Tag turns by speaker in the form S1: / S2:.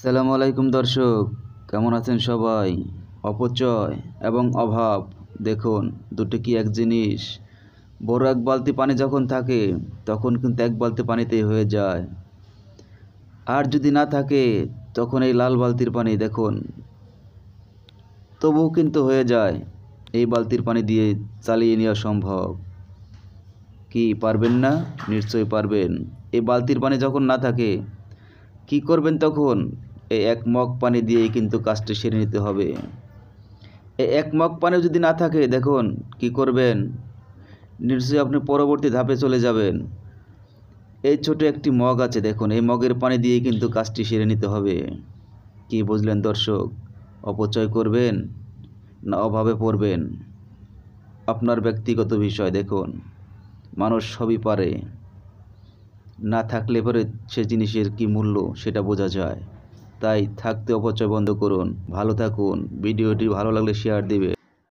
S1: আসসালামু আলাইকুম দর্শক, কেমন আছেন সবাই? অপচয় এবং অভাব, দেখুন দুটো কি এক জিনিস? বড় এক বালতি পানি যখন থাকে তখন কিন্তু এক বালতি পানিতেই হয়ে যায়। আর যদি না থাকে তখন এই লাল বালতির পানি দেখুন তবুও কিন্তু হয়ে যায়। এই বালতির পানি দিয়ে চালিয়ে নেওয়া সম্ভব। কি পারবেন না? নিশ্চয়ই পারবেন। এই বালতির পানি যখন না থাকে কি করবেন তখন? এই এক মগ পানি দিয়েই কিন্তু কাজটি সেরে নিতে হবে। এই এক মগ পানি যদি না থাকে দেখুন কি করবেন? নিশ্চয়ই আপনি পরবর্তী ধাপে চলে যাবেন। এই ছোট একটি মগ আছে, দেখুন এই মগের পানি দিয়েই কিন্তু কাজটি সেরে নিতে হবে। কি বুঝলেন দর্শক? অপচয় করবেন না অভাবে পড়বেন? আপনার ব্যক্তিগত বিষয়। দেখুন মানুষ সবই পারে, না থাকলে পরে সে জিনিসের কি মূল্য সেটা বোঝা যায়। তাই থাকতে অপচয় বন্ধ করুন। ভালো থাকুন। ভিডিওটি ভালো লাগলে শেয়ার দিবেন।